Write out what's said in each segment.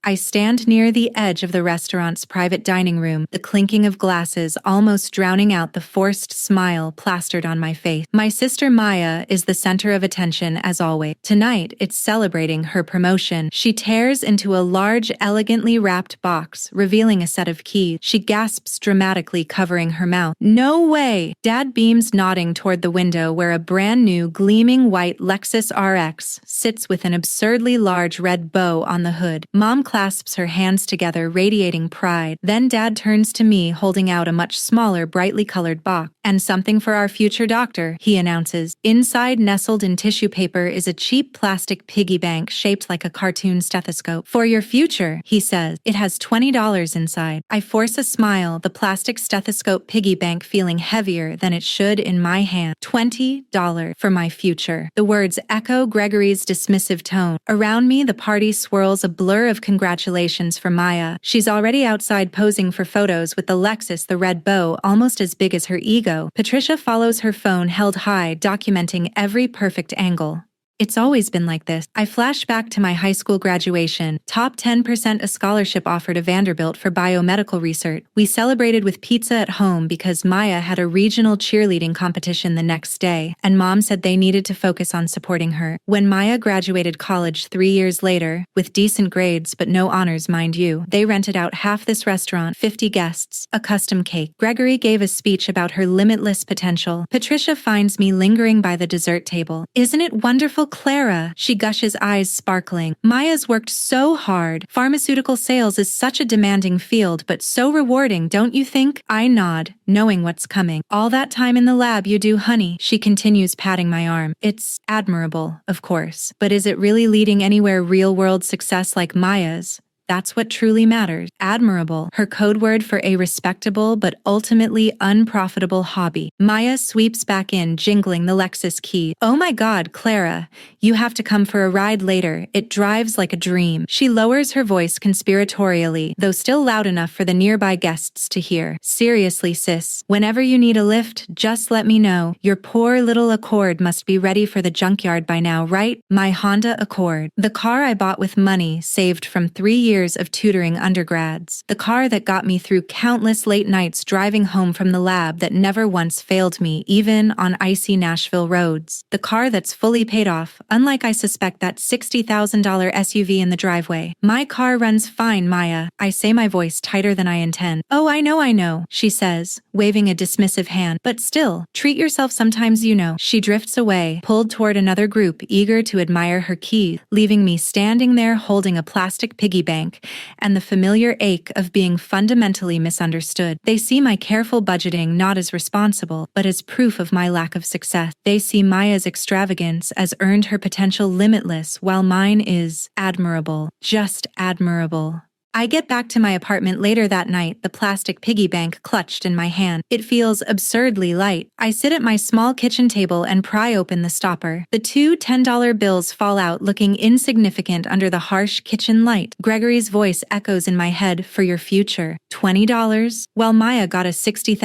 I stand near the edge of the restaurant's private dining room, the clinking of glasses almost drowning out the forced smile plastered on my face. My sister Maya is the center of attention as always. Tonight, it's celebrating her promotion. She tears into a large, elegantly wrapped box, revealing a set of keys. She gasps dramatically, covering her mouth. No way! Dad beams, nodding toward the window where a brand new, gleaming white Lexus RX sits with an absurdly large red bow on the hood. Mom clasps her hands together, radiating pride. Then Dad turns to me, holding out a much smaller, brightly colored box. And something for our future doctor, he announces. Inside, nestled in tissue paper, is a cheap plastic piggy bank shaped like a cartoon stethoscope. For your future, he says. It has $20 inside. I force a smile, the plastic stethoscope piggy bank feeling heavier than it should in my hand. $20 for my future. The words echo Gregory's dismissive tone. Around me, the party swirls, a blur of congratulations for Maya. She's already outside posing for photos with the Lexus, the red bow, almost as big as her ego. Patricia follows her phone held high, documenting every perfect angle. It's always been like this. I flash back to my high school graduation. Top 10% a scholarship offer to Vanderbilt for biomedical research. We celebrated with pizza at home because Maya had a regional cheerleading competition the next day, and Mom said they needed to focus on supporting her. When Maya graduated college 3 years later, with decent grades but no honors, mind you, they rented out half this restaurant, 50 guests, a custom cake. Gregory gave a speech about her limitless potential. Patricia finds me lingering by the dessert table. Isn't it wonderful, Clara? She gushes, eyes sparkling. Maya's worked so hard. Pharmaceutical sales is such a demanding field, but so rewarding, don't you think? I nod, knowing what's coming. All that time in the lab you do, honey, she continues, patting my arm. It's admirable, of course. But is it really leading anywhere real-world success like Maya's? That's what truly matters. Admirable, her code word for a respectable but ultimately unprofitable hobby. Maya sweeps back in, jingling the Lexus key. Oh my God, Clara, you have to come for a ride later. It drives like a dream. She lowers her voice conspiratorially, though still loud enough for the nearby guests to hear. Seriously, sis, whenever you need a lift, just let me know. Your poor little Accord must be ready for the junkyard by now, right? My Honda Accord. The car I bought with money saved from 3 years of tutoring undergrads. The car that got me through countless late nights driving home from the lab that never once failed me, even on icy Nashville roads. The car that's fully paid off, unlike I suspect that $60,000 SUV in the driveway. My car runs fine, Maya. I say, my voice tighter than I intend. Oh, I know, she says, waving a dismissive hand. But still, treat yourself sometimes, you know. She drifts away, pulled toward another group, eager to admire her keys, leaving me standing there holding a plastic piggy bank and the familiar ache of being fundamentally misunderstood. They see my careful budgeting not as responsible, but as proof of my lack of success. They see Maya's extravagance as earned her potential limitless, while mine is admirable, just admirable. I get back to my apartment later that night, the plastic piggy bank clutched in my hand. It feels absurdly light. I sit at my small kitchen table and pry open the stopper. The two $10 bills fall out, looking insignificant under the harsh kitchen light. Gregory's voice echoes in my head, for your future. $20? While Maya got a $60,000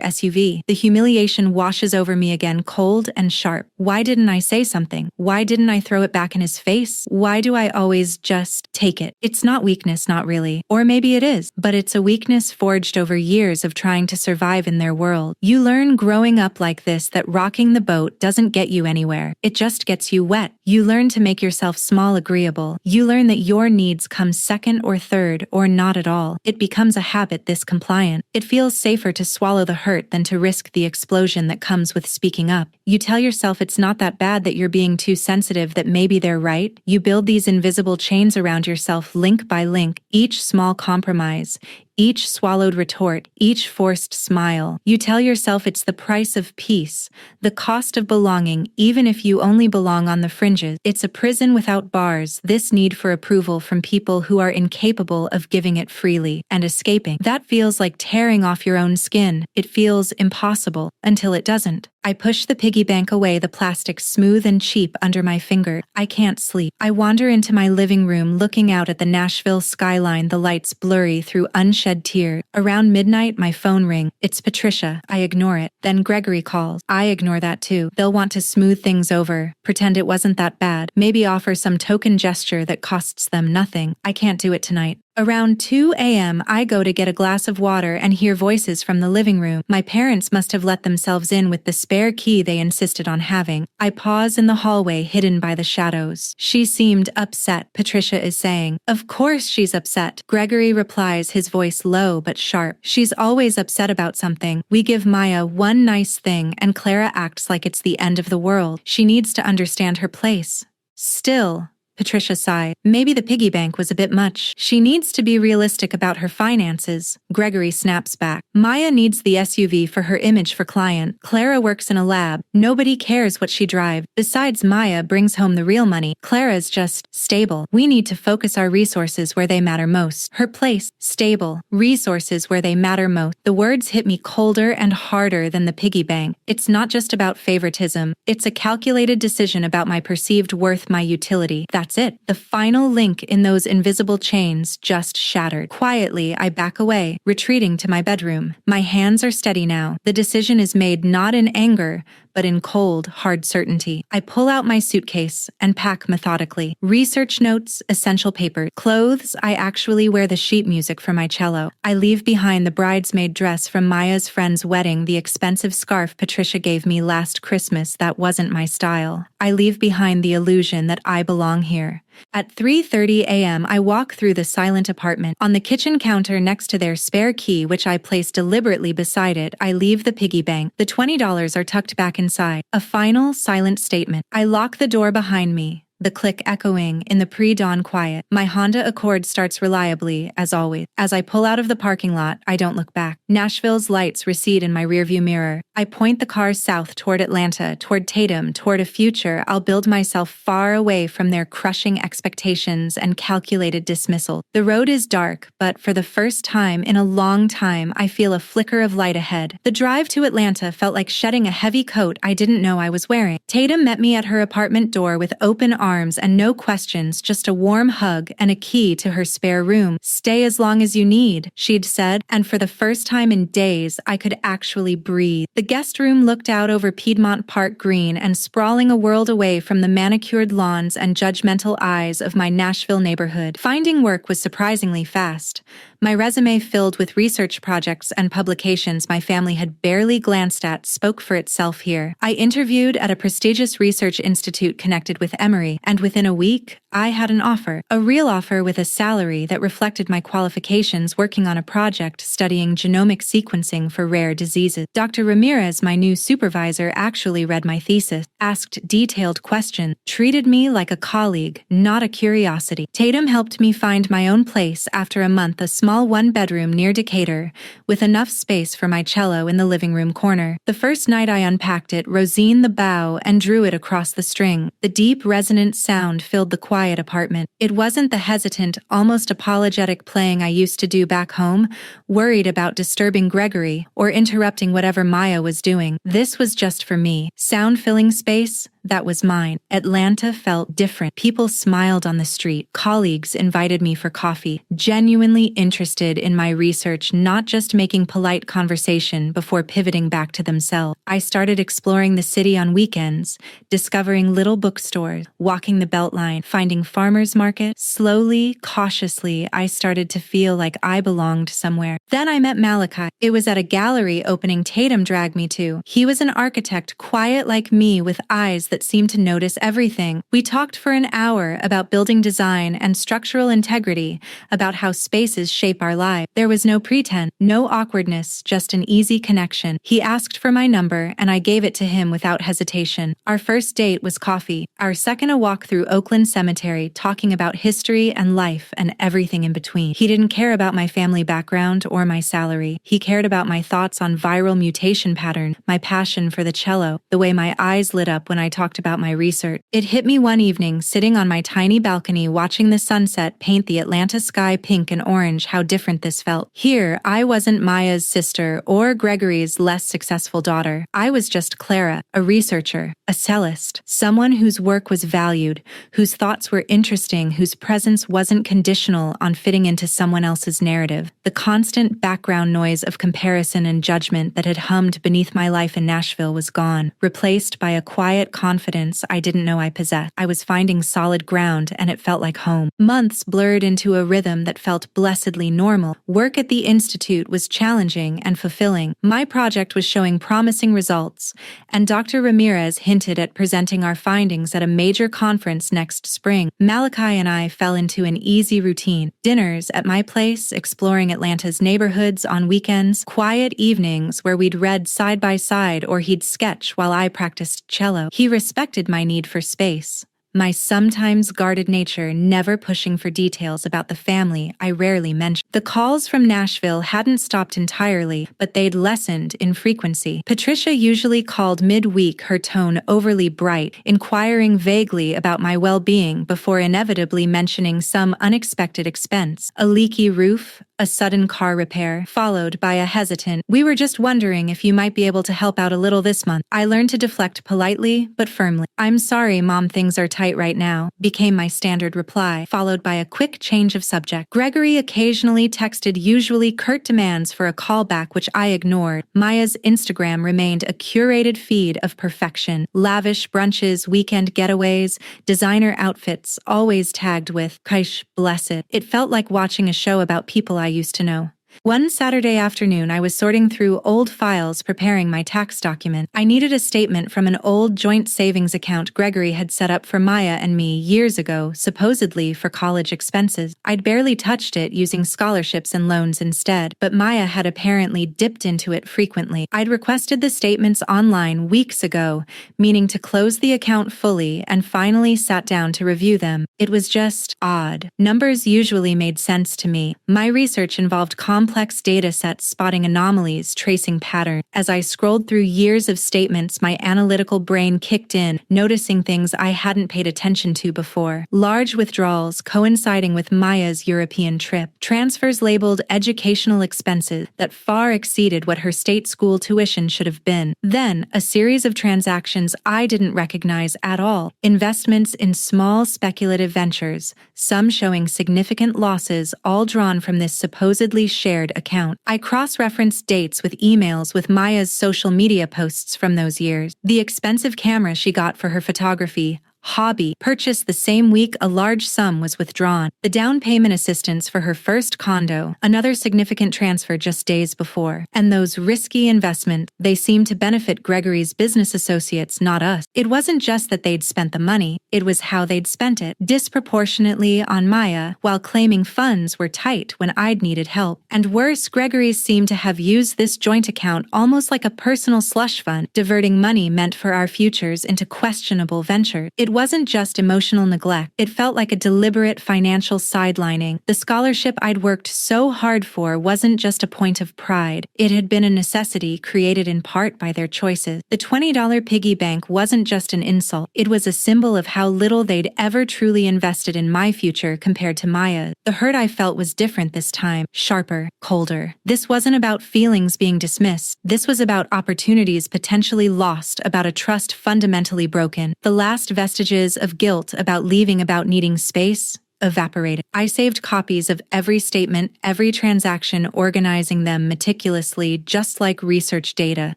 SUV. The humiliation washes over me again, cold and sharp. Why didn't I say something? Why didn't I throw it back in his face? Why do I always just take it? It's not weakness, not really. Or maybe it is, but it's a weakness forged over years of trying to survive in their world. You learn growing up like this that rocking the boat doesn't get you anywhere. It just gets you wet. You learn to make yourself small agreeable. You learn that your needs come second or third or not at all. It becomes a habit this compliant. It feels safer to swallow the hurt than to risk the explosion that comes with speaking up. You tell yourself it's not that bad, that you're being too sensitive, that maybe they're right. You build these invisible chains around yourself, link by link. Each small compromise, each swallowed retort, each forced smile. You tell yourself it's the price of peace, the cost of belonging, even if you only belong on the fringes. It's a prison without bars, this need for approval from people who are incapable of giving it freely, and escaping. That feels like tearing off your own skin. It feels impossible, until it doesn't. I push the piggy bank away, the plastic smooth and cheap under my finger. I can't sleep. I wander into my living room, looking out at the Nashville skyline, the lights blurry through unshed tears. Around midnight, my phone rings. It's Patricia. I ignore it. Then Gregory calls. I ignore that too. They'll want to smooth things over, pretend it wasn't that bad, maybe offer some token gesture that costs them nothing. I can't do it tonight. Around 2 a.m., I go to get a glass of water and hear voices from the living room. My parents must have let themselves in with the spare key they insisted on having. I pause in the hallway, hidden by the shadows. She seemed upset, Patricia is saying. Of course she's upset. Gregory replies, his voice low but sharp. She's always upset about something. We give Maya one nice thing, and Clara acts like it's the end of the world. She needs to understand her place. Still, Patricia sighed. Maybe the piggy bank was a bit much. She needs to be realistic about her finances. Gregory snaps back. Maya needs the SUV for her image for client. Clara works in a lab. Nobody cares what she drives. Besides, Maya brings home the real money. Clara's just stable. We need to focus our resources where they matter most. Her place, stable. Resources where they matter most. The words hit me colder and harder than the piggy bank. It's not just about favoritism. It's a calculated decision about my perceived worth, my utility. That's it. The final link in those invisible chains just shattered. Quietly, I back away, retreating to my bedroom. My hands are steady now. The decision is made not in anger, but in cold, hard certainty. I pull out my suitcase and pack methodically. Research notes, essential papers, clothes. I actually wear the sheet music for my cello. I leave behind the bridesmaid dress from Maya's friend's wedding, the expensive scarf Patricia gave me last Christmas that wasn't my style. I leave behind the illusion that I belong here. At 3:30 a.m., I walk through the silent apartment. On the kitchen counter next to their spare key, which I place deliberately beside it, I leave the piggy bank. The $20 are tucked back inside. A final, silent statement. I lock the door behind me, the click echoing in the pre-dawn quiet. My Honda Accord starts reliably, as always. As I pull out of the parking lot, I don't look back. Nashville's lights recede in my rearview mirror. I point the car south toward Atlanta, toward Tatum, toward a future I'll build myself far away from their crushing expectations and calculated dismissal. The road is dark, but for the first time in a long time, I feel a flicker of light ahead. The drive to Atlanta felt like shedding a heavy coat I didn't know I was wearing. Tatum met me at her apartment door with open arms and no questions, just a warm hug and a key to her spare room. Stay as long as you need, she'd said, and for the first time in days, I could actually breathe. The guest room looked out over Piedmont Park Green and sprawling a world away from the manicured lawns and judgmental eyes of my Nashville neighborhood. Finding work was surprisingly fast. My resume, filled with research projects and publications my family had barely glanced at, spoke for itself here. I interviewed at a prestigious research institute connected with Emory, and within a week, I had an offer. A real offer with a salary that reflected my qualifications, working on a project studying genomic sequencing for rare diseases. Dr. Ramirez, my new supervisor, actually read my thesis, asked detailed questions, treated me like a colleague, not a curiosity. Tatum helped me find my own place after a month, a small one-bedroom near Decatur, with enough space for my cello in the living room corner. The first night I unpacked it, Rosine the bow, and drew it across the string. The deep, resonant sound filled the quiet apartment. It wasn't the hesitant, almost apologetic playing I used to do back home, worried about disturbing Gregory or interrupting whatever Maya was doing. This was just for me. Sound-filling space, that was mine. Atlanta felt different. People smiled on the street. Colleagues invited me for coffee, genuinely interested in my research, not just making polite conversation before pivoting back to themselves. I started exploring the city on weekends, discovering little bookstores, walking the Beltline, finding farmers markets. Slowly, cautiously, I started to feel like I belonged somewhere. Then I met Malachi. It was at a gallery opening Tatum dragged me to. He was an architect, quiet like me, with eyes that seemed to notice everything. We talked for an hour about building design and structural integrity, about how spaces shape our lives. There was no pretense, no awkwardness, just an easy connection. He asked for my number, and I gave it to him without hesitation. Our first date was coffee. Our second, a walk through Oakland Cemetery, talking about history and life and everything in between. He didn't care about my family background or my salary. He cared about my thoughts on viral mutation pattern, my passion for the cello, the way my eyes lit up when I talked talked about my research. It hit me one evening, sitting on my tiny balcony watching the sunset paint the Atlanta sky pink and orange, how different this felt. Here, I wasn't Maya's sister or Gregory's less successful daughter. I was just Clara, a researcher, a cellist, someone whose work was valued, whose thoughts were interesting, whose presence wasn't conditional on fitting into someone else's narrative. The constant background noise of comparison and judgment that had hummed beneath my life in Nashville was gone, replaced by a quiet confidence I didn't know I possessed. I was finding solid ground, and it felt like home. Months blurred into a rhythm that felt blessedly normal. Work at the Institute was challenging and fulfilling. My project was showing promising results, and Dr. Ramirez hinted at presenting our findings at a major conference next spring. Malachi and I fell into an easy routine. Dinners at my place, exploring Atlanta's neighborhoods on weekends, quiet evenings where we'd read side by side or he'd sketch while I practiced cello. He respected my need for space, my sometimes guarded nature, never pushing for details about the family I rarely mentioned. The calls from Nashville hadn't stopped entirely, but they'd lessened in frequency. Patricia usually called midweek, her tone overly bright, inquiring vaguely about my well-being before inevitably mentioning some unexpected expense. A leaky roof, a sudden car repair, followed by a hesitant, "We were just wondering if you might be able to help out a little this month." I learned to deflect politely but firmly. "I'm sorry, Mom, things are tight right now," became my standard reply, followed by a quick change of subject. Gregory occasionally texted usually curt demands for a callback, which I ignored. Maya's Instagram remained a curated feed of perfection. Lavish brunches, weekend getaways, designer outfits, always tagged with "Kaish, blessed." It felt like watching a show about people I used to know. One Saturday afternoon, I was sorting through old files preparing my tax document. I needed a statement from an old joint savings account Gregory had set up for Maya and me years ago, supposedly for college expenses. I'd barely touched it, using scholarships and loans instead, but Maya had apparently dipped into it frequently. I'd requested the statements online weeks ago, meaning to close the account fully, and finally sat down to review them. It was just odd. Numbers usually made sense to me. My research involved complex data sets, spotting anomalies, tracing patterns. As I scrolled through years of statements, my analytical brain kicked in, noticing things I hadn't paid attention to before. Large withdrawals coinciding with Maya's European trip. Transfers labeled educational expenses that far exceeded what her state school tuition should have been. Then, a series of transactions I didn't recognize at all. Investments in small speculative ventures, some showing significant losses, all drawn from this supposedly shared account. I cross-referenced dates with emails with Maya's social media posts from those years. The expensive camera she got for her photography hobby, purchased the same week a large sum was withdrawn. The down payment assistance for her first condo, another significant transfer just days before. And those risky investments, they seemed to benefit Gregory's business associates, not us. It wasn't just that they'd spent the money, it was how they'd spent it, disproportionately on Maya, while claiming funds were tight when I'd needed help. And worse, Gregory seemed to have used this joint account almost like a personal slush fund, diverting money meant for our futures into questionable ventures. It wasn't just emotional neglect. It felt like a deliberate financial sidelining. The scholarship I'd worked so hard for wasn't just a point of pride. It had been a necessity created in part by their choices. The $20 piggy bank wasn't just an insult. It was a symbol of how little they'd ever truly invested in my future compared to Maya's. The hurt I felt was different this time, sharper, colder. This wasn't about feelings being dismissed. This was about opportunities potentially lost, about a trust fundamentally broken. The last vestiges of guilt about leaving, about needing space, evaporated. I saved copies of every statement, every transaction, organizing them meticulously, just like research data.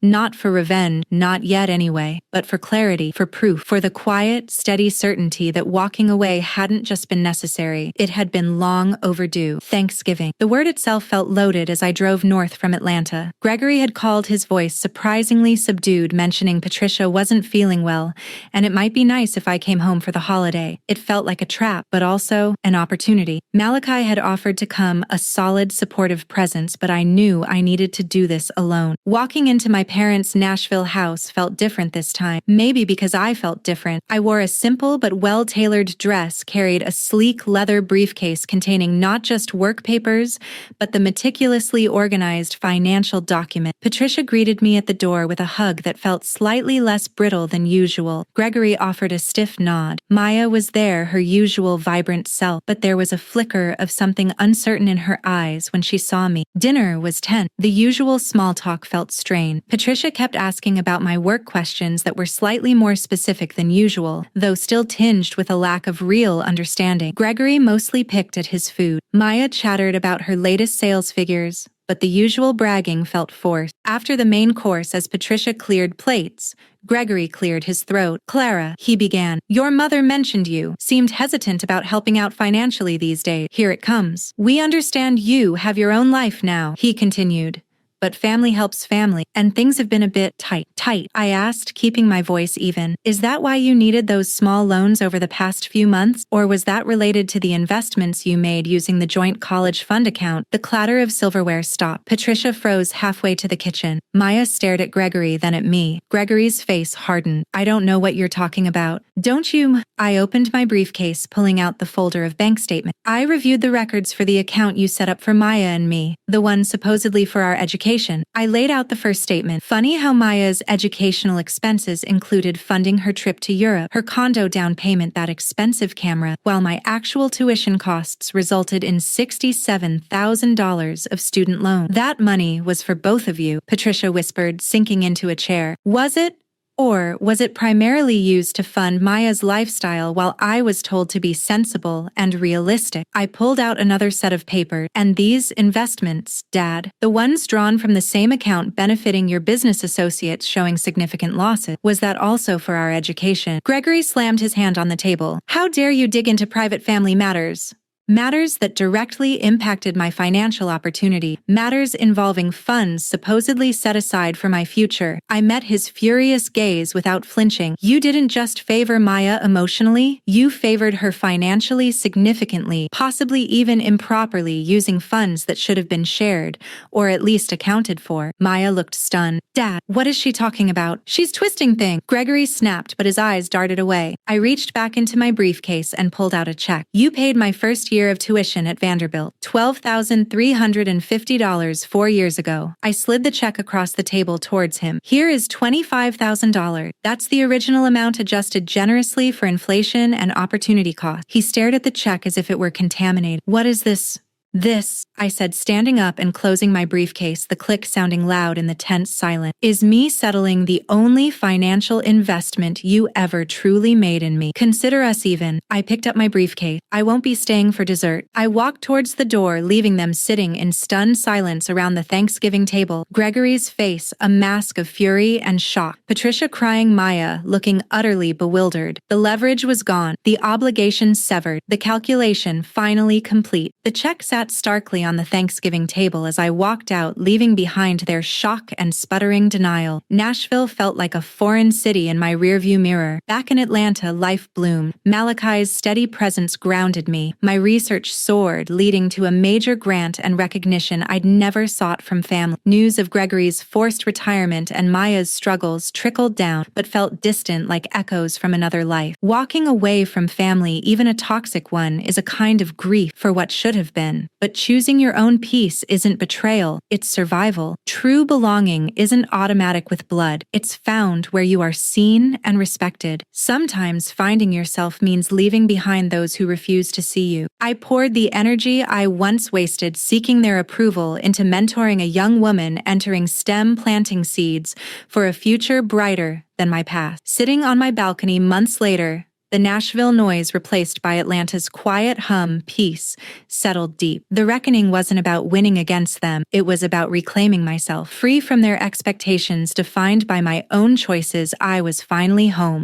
Not for revenge, not yet anyway, but for clarity, for proof, for the quiet, steady certainty that walking away hadn't just been necessary, it had been long overdue. Thanksgiving. The word itself felt loaded as I drove north from Atlanta. Gregory had called, his voice surprisingly subdued, mentioning Patricia wasn't feeling well, and it might be nice if I came home for the holiday. It felt like a trap, but also though, an opportunity. Malachi had offered to come, a solid, supportive presence, but I knew I needed to do this alone. Walking into my parents' Nashville house felt different this time. Maybe because I felt different. I wore a simple but well-tailored dress, carried a sleek leather briefcase containing not just work papers, but the meticulously organized financial document. Patricia greeted me at the door with a hug that felt slightly less brittle than usual. Gregory offered a stiff nod. Maya was there, her usual vibrant self, but there was a flicker of something uncertain in her eyes when she saw me. Dinner was tense. The usual small talk felt strained. Patricia kept asking about my work questions that were slightly more specific than usual, though still tinged with a lack of real understanding. Gregory mostly picked at his food. Maya chattered about her latest sales figures, but the usual bragging felt forced. After the main course, as Patricia cleared plates, Gregory cleared his throat. "Clara," he began, "your mother mentioned you, seemed hesitant about helping out financially these days. Here it comes. We understand you have your own life now," he continued. "But family helps family, and things have been a bit tight." I asked, keeping my voice even. "Is that why you needed those small loans over the past few months? Or was that related to the investments you made using the joint college fund account?" The clatter of silverware stopped. Patricia froze halfway to the kitchen. Maya stared at Gregory, then at me. Gregory's face hardened. "I don't know what you're talking about." "Don't you?" I opened my briefcase, pulling out the folder of bank statements. "I reviewed the records for the account you set up for Maya and me, the one supposedly for our education." I laid out the first statement. Funny how Maya's educational expenses included funding her trip to Europe, her condo down payment, that expensive camera, while my actual tuition costs resulted in $67,000 of student loan. "That money was for both of you," Patricia whispered, sinking into a chair. "Was it? Or was it primarily used to fund Maya's lifestyle while I was told to be sensible and realistic?" I pulled out another set of papers. "And these investments, Dad, the ones drawn from the same account benefiting your business associates showing significant losses, was that also for our education?" Gregory slammed his hand on the table. "How dare you dig into private family matters? Matters that directly impacted my financial opportunity, matters involving funds supposedly set aside for my future." I met his furious gaze without flinching. "You didn't just favor Maya emotionally, you favored her financially significantly, possibly even improperly, using funds that should have been shared, or at least accounted for." Maya looked stunned. "Dad, what is she talking about? She's twisting things." Gregory snapped, but his eyes darted away. I reached back into my briefcase and pulled out a check. "You paid my first year of tuition at Vanderbilt, $12,350 4 years ago." I slid the check across the table towards him. "Here is $25,000. That's the original amount adjusted generously for inflation and opportunity costs." He stared at the check as if it were contaminated. "What is this?" "This," I said, standing up and closing my briefcase, the click sounding loud in the tense silence, "is me settling the only financial investment you ever truly made in me. Consider us even." I picked up my briefcase. "I won't be staying for dessert." I walked towards the door, leaving them sitting in stunned silence around the Thanksgiving table. Gregory's face a mask of fury and shock. Patricia crying, Maya looking utterly bewildered. The leverage was gone, the obligation severed, the calculation finally complete. The check sat starkly on the Thanksgiving table as I walked out, leaving behind their shock and sputtering denial. Nashville felt like a foreign city in my rearview mirror. Back in Atlanta, life bloomed. Malachi's steady presence grounded me. My research soared, leading to a major grant and recognition I'd never sought from family. News of Gregory's forced retirement and Maya's struggles trickled down, but felt distant, like echoes from another life. Walking away from family, even a toxic one, is a kind of grief for what should have been. But choosing your own peace isn't betrayal, it's survival. True belonging isn't automatic with blood, it's found where you are seen and respected. Sometimes finding yourself means leaving behind those who refuse to see you. I poured the energy I once wasted seeking their approval into mentoring a young woman entering STEM, planting seeds for a future brighter than my past. Sitting on my balcony months later, the Nashville noise replaced by Atlanta's quiet hum, peace, settled deep. The reckoning wasn't about winning against them, it was about reclaiming myself. Free from their expectations, defined by my own choices, I was finally home.